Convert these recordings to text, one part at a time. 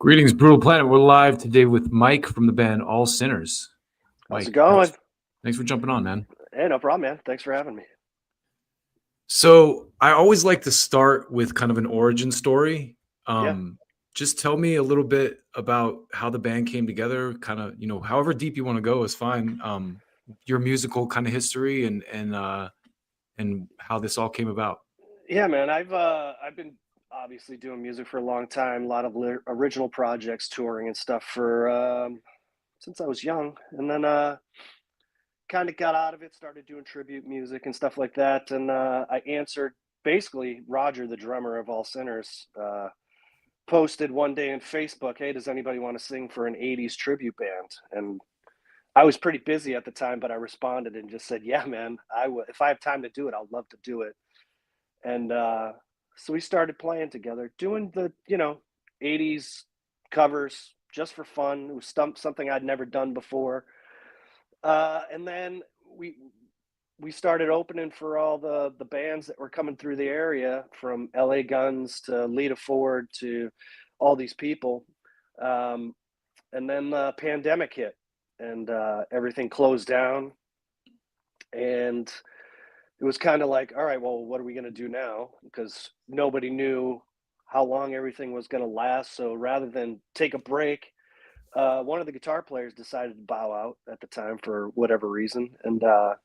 Greetings, Brutal Planet. We're live today with Mike from the band All Sinners. How's it Mike, going? thanks for jumping on, man. Hey, no problem, man. Thanks for having me. So I always like to start with kind of an origin story. Yeah. Just tell me a little bit about how the band came together, kind of, however deep you want to go is fine. Your musical kind of history and how this all came about. Yeah, man. I've been obviously doing music for a long time, a lot of original projects, touring and stuff for since I was young. And then kind of got out of it, started doing tribute music and stuff like that. And I answered basically Roger, the drummer of All Sinners, posted one day on Facebook, "Hey, does anybody want to sing for an 80s tribute band?" And I was pretty busy at the time, but I responded and just said, "Yeah, man, I would. If I have time to do it, I'd love to do it." And so we started playing together, doing the 80s covers just for fun. It was something I'd never done before. And then we started opening for all the bands that were coming through the area, from LA Guns to Lita Ford to all these people. And then the pandemic hit, and everything closed down, and it was kind of like, all right, well, what are we going to do now? Because nobody knew how long everything was going to last. So rather than take a break, one of the guitar players decided to bow out at the time for whatever reason. And I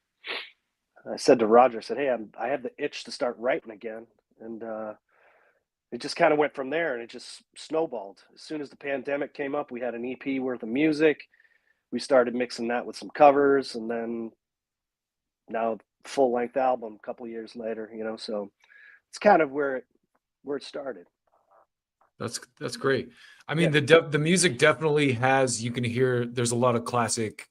said to Roger, I said, "Hey, I have the itch to start writing again." And it just kind of went from there, and it just snowballed. As soon as the pandemic came up, we had an EP worth of music. We started mixing that with some covers, and then now full length album a couple years later, so it's kind of where it started. That's great. I mean, the music definitely has, you can hear there's a lot of classic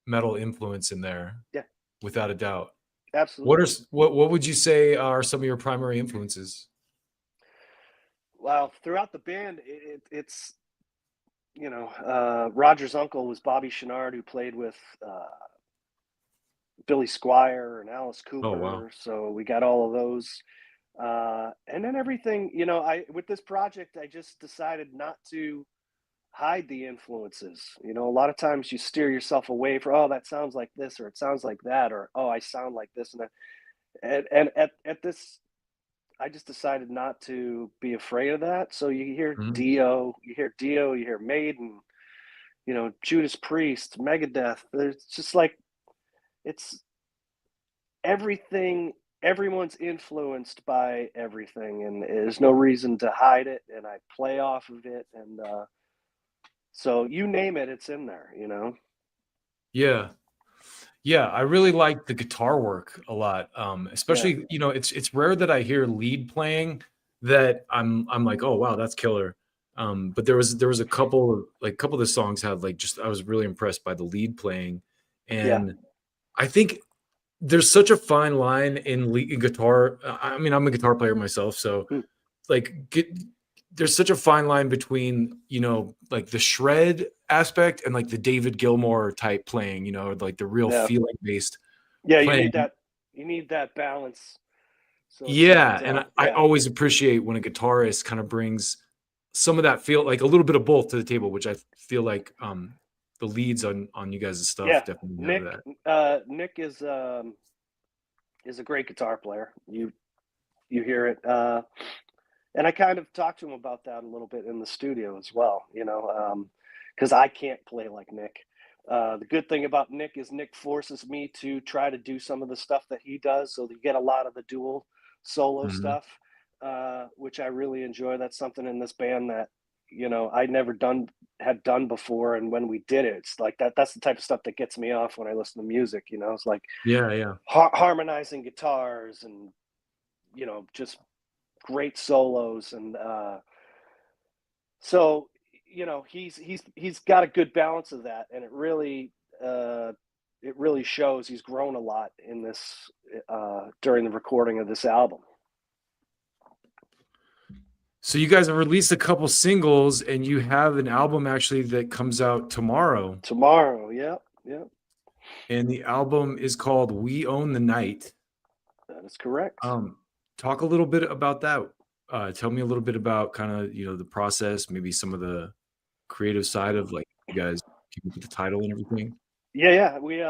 metal influence in there. Yeah, without a doubt. Absolutely. What would you say are some of your primary influences? Well, throughout the band, it's Roger's uncle was Bobby Chenard, who played with Billy Squier and Alice Cooper. Oh, wow. So we got all of those. And then everything, I with this project, I just decided not to hide the influences. A lot of times you steer yourself away from, oh, that sounds like this, or it sounds like that, or oh, I sound like this and that. And at this, I just decided not to be afraid of that. So you hear Dio, you hear Maiden, Judas Priest, Megadeth. It's just like, it's everything. Everyone's influenced by everything, and there's no reason to hide it. And I play off of it, and so you name it, it's in there. Yeah, I really like the guitar work a lot. Especially, it's rare that I hear lead playing that I'm like, oh wow, that's killer. But there was a couple of the songs had I was really impressed by the lead playing, and I think there's such a fine line in guitar. I mean, I'm a guitar player myself, so there's such a fine line between the shred aspect and the David Gilmour type playing, the real feeling based. Yeah, playing. you need that balance. So I always appreciate when a guitarist kind of brings some of that feel, like a little bit of both to the table, which I feel like the leads on you guys' stuff definitely have that. Nick is a great guitar player. You hear it. And I kind of talked to him about that a little bit in the studio as well, because I can't play like Nick. The good thing about Nick is Nick forces me to try to do some of the stuff that he does, so you get a lot of the dual solo stuff, which I really enjoy. That's something in this band that I never had done before, and when we did it, it's like that's the type of stuff that gets me off when I listen to music. It's like harmonizing guitars and just great solos, and so he's got a good balance of that, and it really shows. He's grown a lot in this during the recording of this album. So you guys have released a couple singles, and you have an album actually that comes out tomorrow. Yeah. And the album is called We Own the Night. That is correct. Talk a little bit about that. tell me a little bit about kind of, you know, the process, maybe some of the creative side of like you guys came up with the title and everything. Yeah. We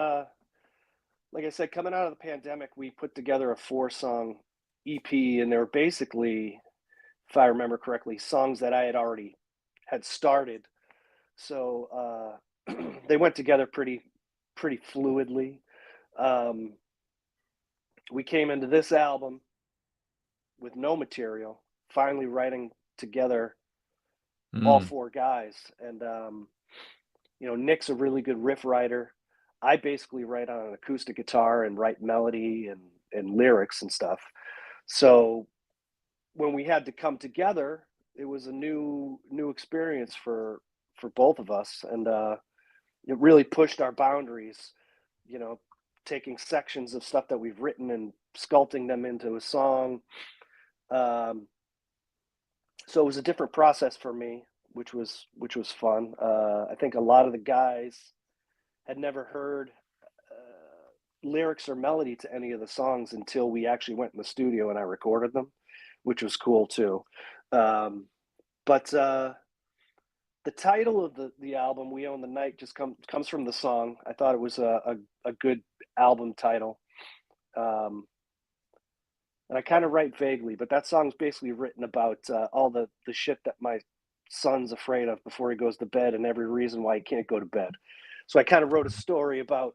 like I said, coming out of the pandemic, we put together a 4-song EP, and they were basically, if I remember correctly, songs that I had already had started. So they went together pretty fluidly. Um, we came into this album with no material, finally writing together all Mm, 4 guys. And you know, Nick's a really good riff writer. I basically write on an acoustic guitar and write melody and lyrics and stuff. So when we had to come together, it was a new experience for both of us, and it really pushed our boundaries. You know, taking sections of stuff that we've written and sculpting them into a song. Um, so it was a different process for me, which was fun. I think a lot of the guys had never heard lyrics or melody to any of the songs until we actually went in the studio and I recorded them, which was cool too. Um, but the title of the album, "We Own the Night," just comes from the song. I thought it was a good album title. Um, and I kind of write vaguely, but that song's basically written about all the shit that my son's afraid of before he goes to bed, and every reason why he can't go to bed. So I kind of wrote a story about,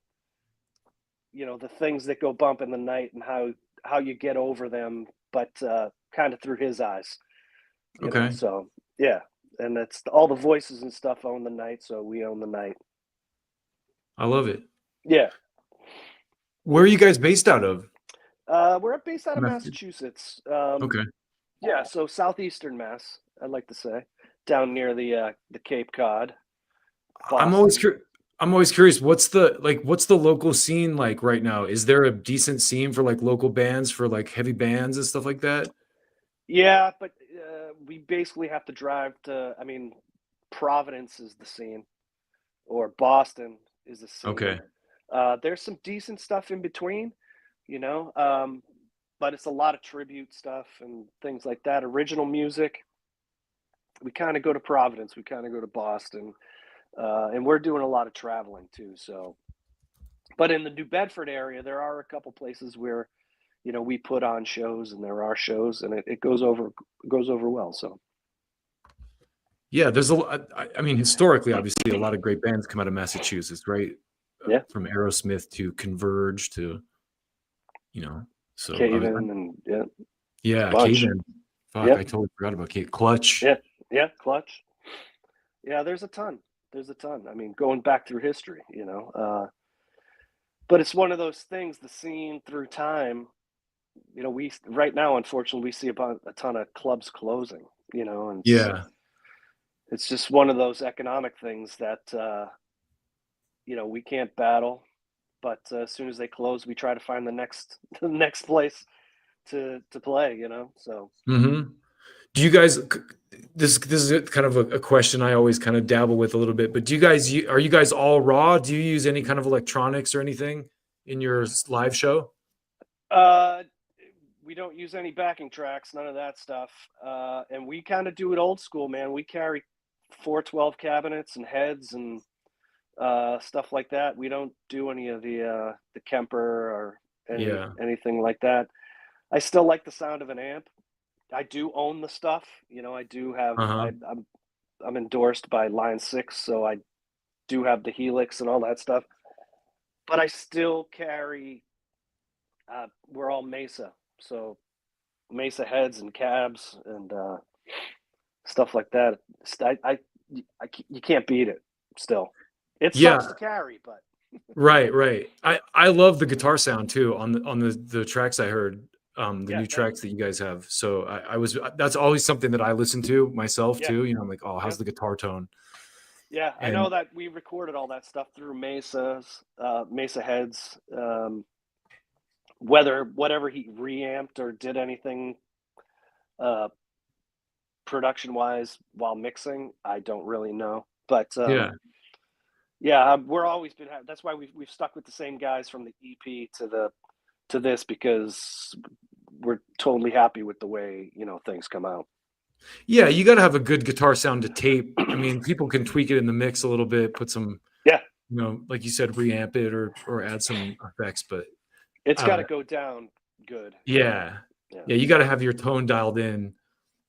you know, the things that go bump in the night and how you get over them, but kind of through his eyes, you know. okay. So yeah, and that's all the voices and stuff own the night, so we own the night. I love it. Yeah. Where are you guys based out of? We're based out of Meth- Massachusetts. Okay. Yeah, so southeastern Mass, I'd like to say, down near the Cape Cod, I'm always Boston. curious. I'm always curious. What's the local scene like right now? Is there a decent scene for like local bands for like heavy bands and stuff like that? Yeah, but we basically have to drive to. I mean, Providence is the scene, or Boston is the scene. Okay. There's some decent stuff in between, you know, but it's a lot of tribute stuff and things like that. Original music, we kind of go to Providence, we kind of go to Boston, and we're doing a lot of traveling too. So, but in the New Bedford area, there are a couple places where, you know, we put on shows, and there are shows, and it goes over well. So Yeah, there's a lot. I mean, historically, obviously, a lot of great bands come out of Massachusetts, right? yeah, From Aerosmith to Converge to, you know, so I was, Caven and yeah, yeah, Cave bunch. In. Fuck, Yeah, I totally forgot about Cave. Clutch. yeah, yeah, Clutch. Yeah, there's a ton. There's a ton. I mean, going back through history, you know. But it's one of those things. The scene through time, you know. We right now, unfortunately, we see about a ton of clubs closing. You know, and Yeah. it's just one of those economic things that you know, we can't battle. But as soon as they close, we try to find the next the next place to play. You know, so Hmm. Do you guys? This is kind of a question I always kind of dabble with a little bit. But do you guys? Are you guys all raw? Do you use any kind of electronics or anything in your live show? uh, we don't use any backing tracks, none of that stuff. And we kind of do it old school, man. We carry 412 cabinets and heads and stuff like that. We don't do any of the Kemper or Yeah. anything like that. I still like the sound of an amp. I do own the stuff. You know, I do have. Uh huh. I'm endorsed by Line 6, so I do have the Helix and all that stuff. But I still carry. We're all Mesa, so Mesa heads and cabs and stuff like that. You can't beat it. Still, it sucks to Yeah. carry, but Right, right. I love the guitar sound too on the tracks I heard, the yeah, new thank tracks you. that you guys have. So I was that's always something that I listen to myself Yeah, too. You know, I'm like, oh, yeah, how's the guitar tone? yeah. I know And that we recorded all that stuff through Mesa heads. Whether whatever he reamped or did anything uh, production wise while mixing, I don't really know. But yeah, yeah, we're always been. That's why we've stuck with the same guys from the EP to this, because we're totally happy with the way, you know, things come out. Yeah, you got to have a good guitar sound to tape. I mean, people can tweak it in the mix a little bit, put some, Yeah, you know, like you said, reamp it or add some effects. But it's got uh, to go down good. You know. yeah, Yeah. yeah, you got to have your tone dialed in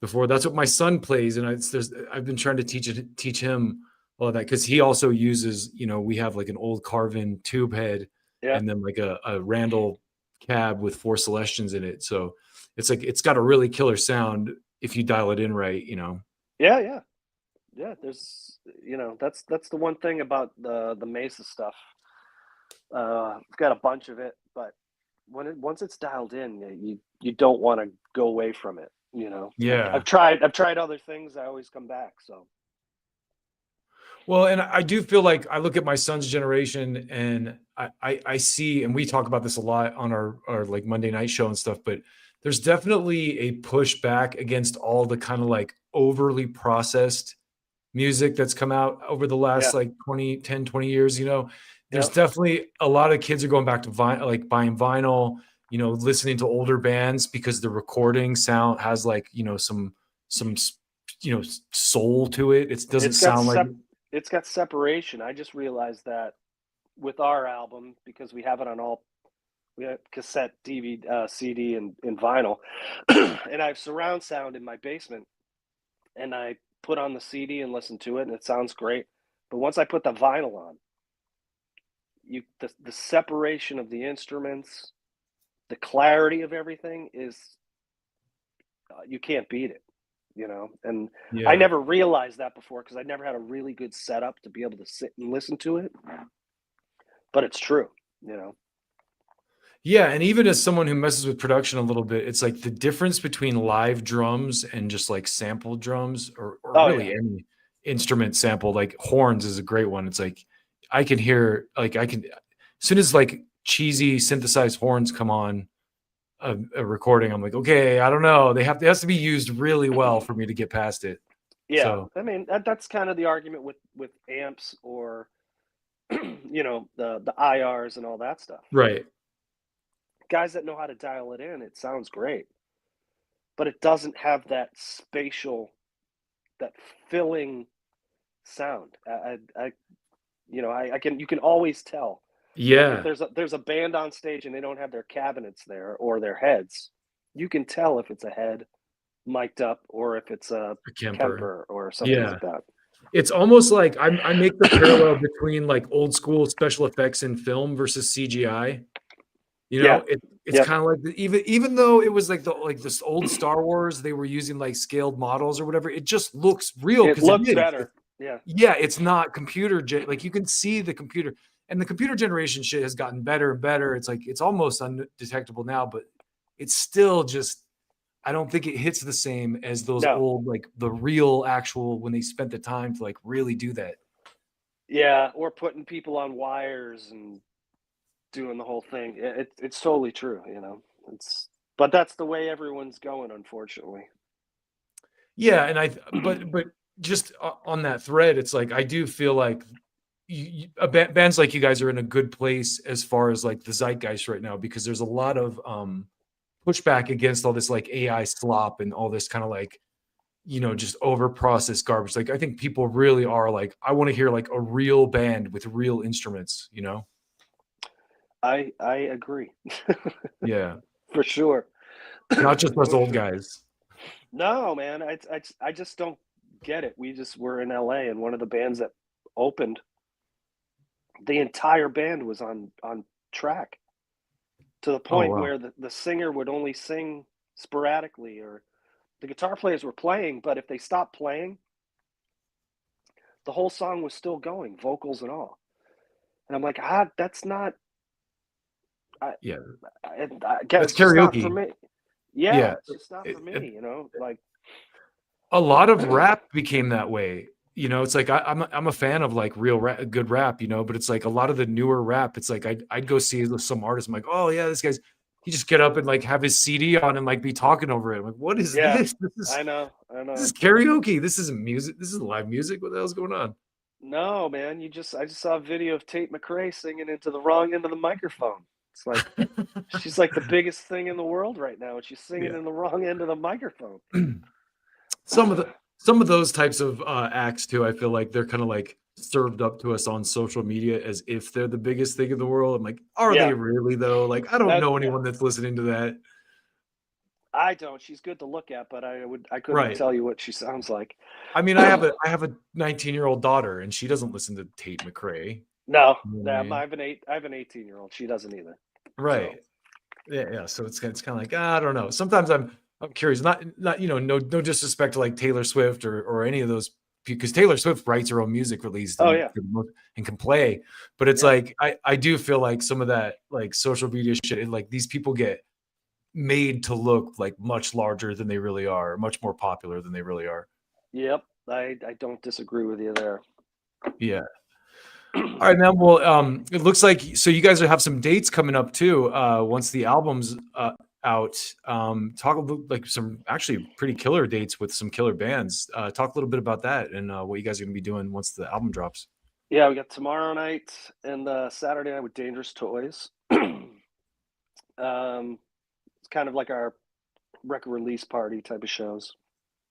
before. That's what my son plays, and I've been trying to teach him all of that because he also uses, you know, we have like an old Carvin tube head Yeah. and then like a Randall cab with 4 Celestions in it. So it's like it's got a really killer sound if you dial it in right, you know. Yeah. Yeah. Yeah. There's, you know, that's the one thing about the Mesa stuff. I've got a bunch of it, but once it's dialed in, you don't want to go away from it. You know, Yeah. I've tried other things. I always come back. So Well, and I do feel like I look at my son's generation and I see, and we talk about this a lot on our like Monday night show and stuff, but there's definitely a pushback against all the kind of like overly processed music that's come out over the last yeah, like 10, 20 years, you know. There's yeah, definitely a lot of kids are going back to vinyl, like buying vinyl, you know, listening to older bands because the recording sound has like, you know, some you know, soul to it. It doesn't it's got sound like it's got separation. I just realized that with our album because we have it on all we have cassette, DVD, CD, and vinyl, and I have surround sound in my basement, and I put on the CD and listen to it, and it sounds great. But once I put the vinyl on, the separation of the instruments, the clarity of everything is you can't beat it, you know. And I yeah. never realized that before because I never had a really good setup to be able to sit and listen to it. But it's true, you know. Yeah, and even as someone who messes with production a little bit, it's like the difference between live drums and just like sampled drums or Oh yeah, really any instrument sample, like horns is a great one. It's like I can hear like I can as soon as like cheesy synthesized horns come on a recording, I'm like, okay, I don't know. It has to be used really well for me to get past it. yeah. So I mean that's kind of the argument with amps or you know the IRs and all that stuff. right. Guys that know how to dial it in, it sounds great, but it doesn't have that spatial, that filling sound. You know, I can you can always tell like if Yeah, there's a band on stage and they don't have their cabinets there or their heads, you can tell if it's a head mic'd up or if it's a a Kemper. Kemper or something Yeah. like that. It's almost like I make the parallel between like old school special effects in film versus CGI. You Yeah. know, it's Yep. kind of like even though it was like like this old Star Wars, they were using like scaled models or whatever. It just looks real It because it looked is. better. Yeah. Yeah, it's not like you can see the computer and the computer generation shit has gotten better and better. It's like it's almost undetectable now, but it's still just I don't think it hits the same as those No. old like the real actual when they spent the time to like really do that. Yeah. Or putting people on wires and doing the whole thing. It's totally true, you know. It's but that's the way everyone's going, unfortunately. Yeah, and but just on that thread, it's like I do feel like bands like you guys are in a good place as far as like the zeitgeist right now because there's a lot of pushback against all this like AI slop and all this kind of like you know just over processed garbage. Like I think people really are like I want to hear like a real band with real instruments. You know? I agree. Yeah, For sure. not just us For old sure. guys. No, man, I just don't get it. We just were in LA and one of the bands that opened, the entire band was on track to the Oh point wow. where the singer would only sing sporadically or the guitar players were playing, but if they stopped playing, the whole song was still going, vocals and all. And I'm like, that's not. I, Yeah, I guess that's it's just not for karaoke. me. Yeah, Yeah, it's just not for me. You know, like a lot of rap became that way. You know, it's like I'm a fan of like real rap, good rap. You know, but it's like a lot of the newer rap. It's like I'd go see some artist. I'm like, oh yeah, this guy's. He just get up and like have his CD on and like be talking over it. I'm like, what is yeah, this? I This is know. karaoke. This isn't music. This is live music. What the hell's going on? No, man, I just saw a video of Tate McRae singing into the wrong end of the microphone. It's like she's like the biggest thing in the world right now, and she's singing Yeah. in the wrong end of the microphone. Some of those types of acts too, I feel like they're kind of like served up to us on social media as if they're the biggest thing in the world. I'm like, are they Yeah, really though? Like, I don't that know yeah. anyone that's listening to that. I don't. She's good to look at, but I couldn't Right. tell you what she sounds like. I mean, I have a 19-year-old daughter, and she doesn't listen to Tate McRae. No, You know what I no, mean? I have an 18-year-old. She doesn't either. So Right. Yeah, yeah. So it's kind of like I don't know. Sometimes I'm curious. Not no disrespect to like Taylor Swift or any of those because Taylor Swift writes her own music released oh and yeah, and can play. But it's yeah. like I do feel like some of that like social media shit. Like these people get made to look like much larger than they really are, much more popular than they really are. Yep. I don't disagree with you there. Yeah. All right, man. Well, it looks like so you guys have some dates coming up too. Once the album's out, talk about like some actually pretty killer dates with some killer bands. Talk a little bit about that and what you guys are going to be doing once the album drops. Yeah, we got tomorrow night and Saturday night with Dangerous Toys. It's kind of like our record release party type of shows.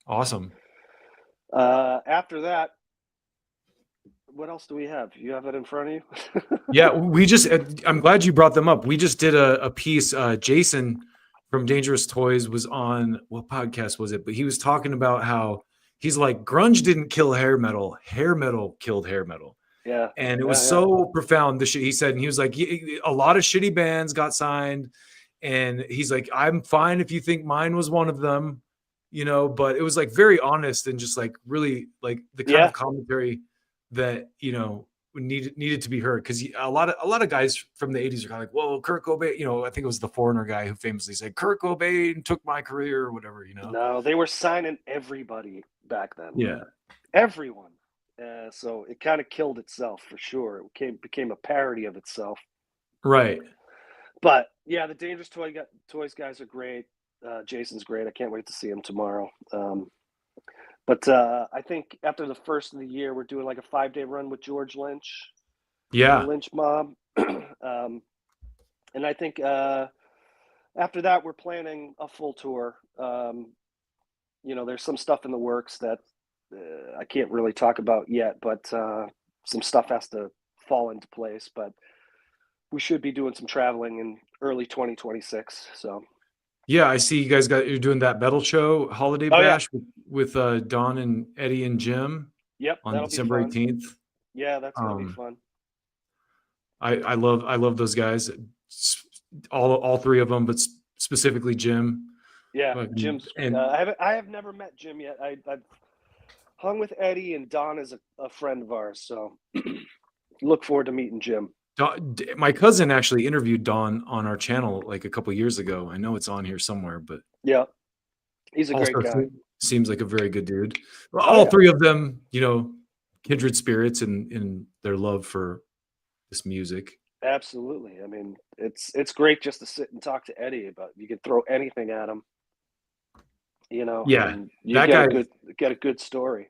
Awesome. After that, what else do we have? You have it in front of you? Yeah, we just. I'm glad you brought them up. We just did a piece. Jason from Dangerous Toys was on what podcast was it? But he was talking about how he's like grunge didn't kill hair metal killed hair metal. Yeah, And it was yeah, yeah, so profound the shit he said, and he was like a lot of shitty bands got signed, and he's like I'm fine if you think mine was one of them, but it was like very honest and just like really like the kind of yeah, commentary that needed to be heard because a lot of guys from the 80s are kind of like, well, Kurt Cobain, I think it was the Foreigner guy who famously said Kurt yeah. Cobain took my career or whatever. No, they were signing everybody back then. Yeah, Everyone. So it kind of killed itself for sure. It became a parody of itself. right. But yeah, the Toys guys are great. Jason's great. I can't wait to see him tomorrow. But I think after the first of the year, we're doing like a 5-day run with George Lynch, the Yeah. Lynch Mob. And I think after that, we're planning a full tour. There's some stuff in the works that I can't really talk about yet, but some stuff has to fall into place. But we should be doing some traveling in early 2026. So, Yeah, I see you're doing that metal show holiday oh yeah, bash with Don and Eddie and Jim yep, on that'll be December fun. 18th. Yeah, that's gonna be Um, fun. I love those guys, all three of them, but specifically Jim. Yeah, Fucking- Jim's. And I have never met Jim yet. I've hung with Eddie, and Don is a friend of ours. So, look forward to meeting Jim. My cousin actually interviewed Don on our channel like a couple years ago. I know it's on here somewhere, but Yeah, he's a great also guy. seems like a very good dude. Well, Oh all yeah, three of them, kindred spirits in their love for this music. absolutely. I mean, it's great just to sit and talk to Eddie about. You can throw anything at him, Yeah, and you that guy get a good story.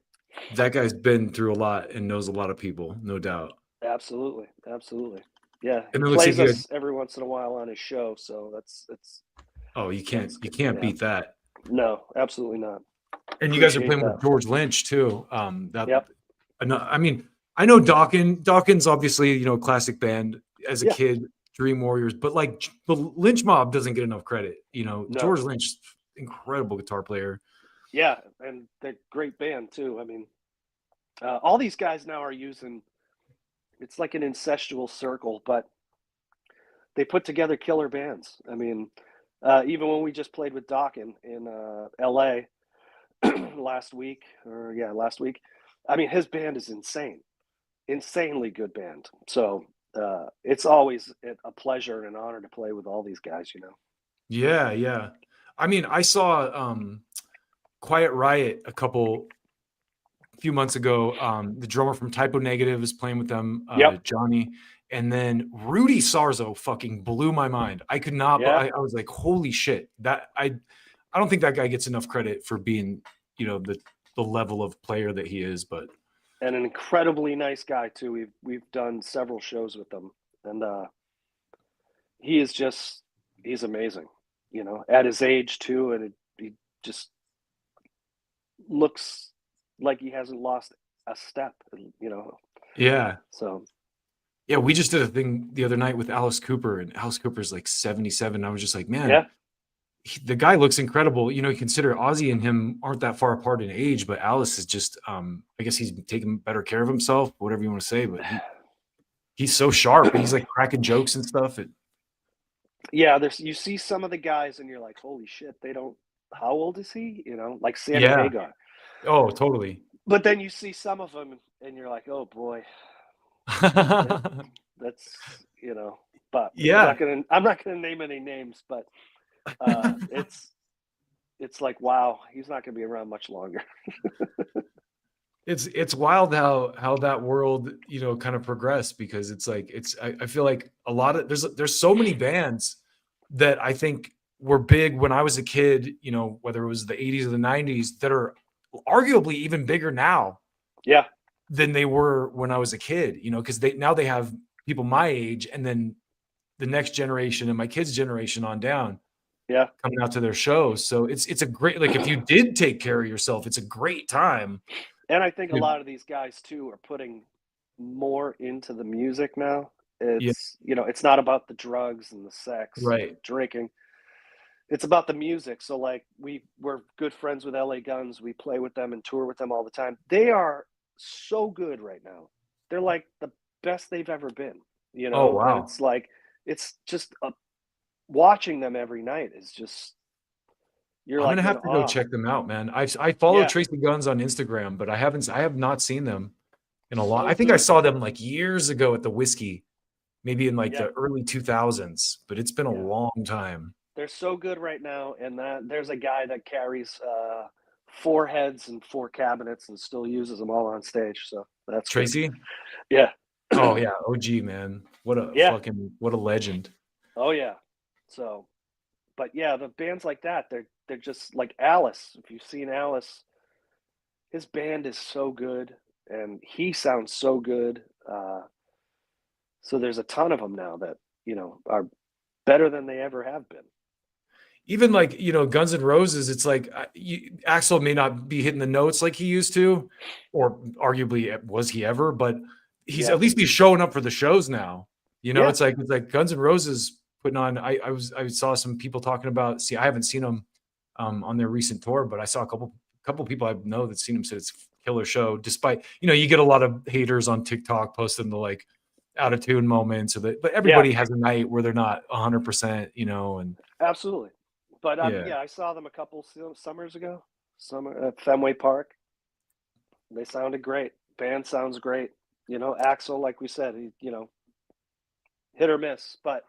that guy's been through a lot and knows a lot of people, no doubt. Absolutely, absolutely. Yeah, he And it looks like plays us every once in a while on his show, so that's you good. can't Yeah. beat that. No, absolutely not. And you guys are Appreciate playing that. with George Lynch too. Yep. I mean, I know Dawkins obviously, classic band as a Yeah. kid, Dream Warriors, but like the Lynch Mob doesn't get enough credit. No. George Lynch, incredible guitar player. Yeah, and they're great band too. I mean, all these guys now are using. It's like an incestual circle, but they put together killer bands. I mean, even when we just played with Dawkins in L.A. last week. I mean, his band is insanely good band. So it's always a pleasure and an honor to play with all these guys. Yeah, yeah. I mean, I saw Quiet Riot a few months ago. The drummer from Typo Negative is playing with them, Yep. Johnny. And then Rudy Sarzo fucking blew my mind. I could not, Yeah. I was like, holy shit. I don't think that guy gets enough credit for being, the level of player that he is, but And an incredibly nice guy too. We've done several shows with him, and he is just he's amazing, you know, at his age too, and he just looks like he hasn't lost a step, you know. Yeah. So Yeah, we just did a thing the other night with Alice Cooper, and Alice Cooper's like 77. I was just like, man, yeah, the guy looks incredible. You know, you consider Ozzy and him aren't that far apart in age, but Alice is just, I guess he's taking better care of himself, whatever you want to say. But he's so sharp. He's like cracking jokes and stuff. yeah. There's you see some of the guys, and you're like, holy shit, they don't. How old is he? You know, like Sammy Yeah. Hagar. Oh, totally. But then you see some of them, and you're like, oh boy, that, that's you know. But Yeah. I'm not gonna name any names, but it's like wow, he's not gonna be around much longer. It's wild how that world, you know, kind of progressed, because it's like I feel like a lot of there's so many bands that I think were big when I was a kid, you know, whether it was the 80s or the 90s, that are arguably even bigger now Yeah, than they were when I was a kid, you know, because they have people my age, and then the next generation and my kids' generation on down yeah. coming out to their shows. So it's a great, like, if you did take care of yourself, it's a great time. And I think a to- lot of these guys too are putting more into the music now. Yeah, It's you know, it's not about the drugs and the sex and the right. drinking. It's about the music. So like we're good friends with LA Guns. We play with them and tour with them all the time. They are so good right now. They're like the best they've ever been, you Oh, know? And wow. it's like it's just watching them every night is just you're I'm like gonna in have to go awe. check them out, man. I follow Yeah, Tracy Guns on Instagram, but I have not seen them in a long. so I think I good. saw them like years ago at the Whiskey, maybe in like Yeah, the early 2000s, but it's been a yeah. long time. They're so good right now, and that there's a guy that carries 4 heads and 4 cabinets and still uses them all on stage, so that's good. Tracy? Yeah. Oh yeah, OG, man. Yeah. What a legend. Oh, yeah. So, but yeah, the bands like that, they're just like Alice. If you've seen Alice, his band is so good, and he sounds so good. So there's a ton of them now that, you know, are better than they ever have been. Even like, you know, Guns N' Roses, it's like Axl may not be hitting the notes like he used to, or arguably was he ever, but he's Yeah. at least he's showing up for the shows now. You know, Yeah. it's like Guns N' Roses putting on. I saw some people talking about. See, I haven't seen them on their recent tour, but I saw a couple people I know that seen them said it's a killer show. Despite, you know, you get a lot of haters on TikTok posting the like out of tune moments, but Yeah. everybody has a night where they're not 100%, you know, and Absolutely. But yeah. yeah, I saw them a couple summers ago. Summer at Fenway Park. They sounded great. Band sounds great. You know, Axel, like we said, you know, hit or miss, but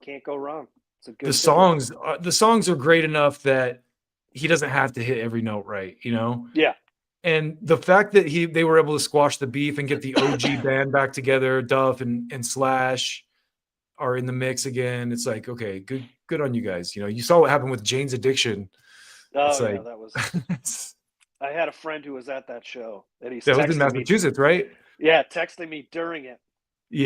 can't go wrong. It's a the good singer. songs the songs are great enough that he doesn't have to hit every note right, you know? Yeah. And the fact that they were able to squash the beef and get the OG band back together, Duff and Slash are in the mix again. It's like, okay, good on you guys. You know, you saw what happened with Jane's Addiction. It's Oh yeah, like that was. I had a friend who was at that show, and he's that was in texting me. Massachusetts, right? Yeah, texting me during it. I'm like,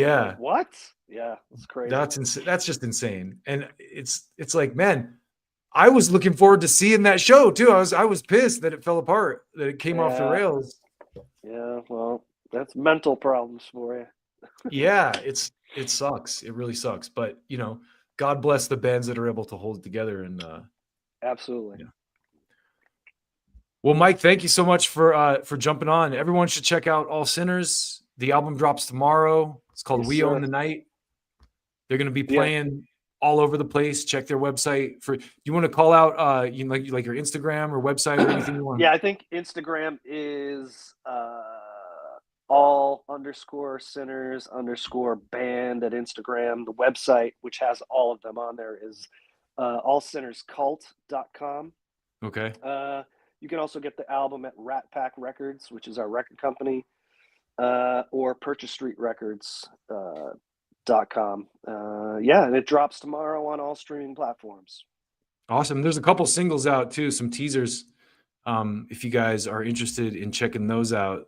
Yeah. what? Yeah, it's crazy. That's just insane. And it's like, man, I was looking forward to seeing that show too. I was pissed that it fell apart, that it came off the Yeah, rails. yeah. Well, that's mental problems for you. Yeah, it sucks. It really sucks. But you know, God bless the bands that are able to hold it together. And Absolutely. yeah. Well, Mike, thank you so much for jumping on. Everyone should check out All Sinners. The album drops tomorrow. It's called Yes, We Own sir. the Night. They're going to be Yeah, playing all over the place. Check their website for. You want to call out you like your Instagram or website or anything you want? yeah. I think Instagram is all underscore sinners underscore band at Instagram. The website, which has all of them on there, is allsinnerscult.com. Okay. You can also get the album at Rat Pak Records, which is our record company, or Purchase Street Records. .com. Yeah, and it drops tomorrow on all streaming platforms. Awesome. There's a couple singles out too, some teasers. If you guys are interested in checking those out,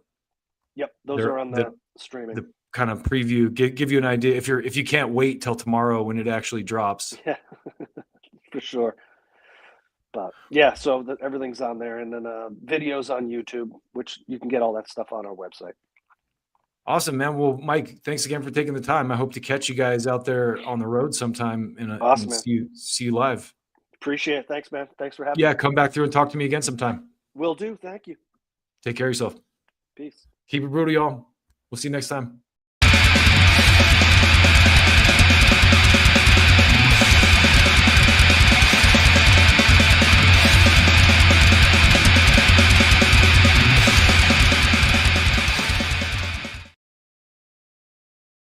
Yep, those are on the the streaming. kind of preview, give you an idea if you can't wait till tomorrow when it actually drops. Yeah, for sure. But yeah, so everything's on there, and then videos on YouTube, which you can get all that stuff on our website. Awesome, man. Well, Mike, thanks again for taking the time. I hope to catch you guys out there on the road sometime Awesome, and man. see you live. Appreciate it. Thanks, man. Thanks for having Yeah, me. come back through and talk to me again sometime. Will do. Thank you. Take care of yourself. Peace. Keep it brutal, y'all. We'll see you next time.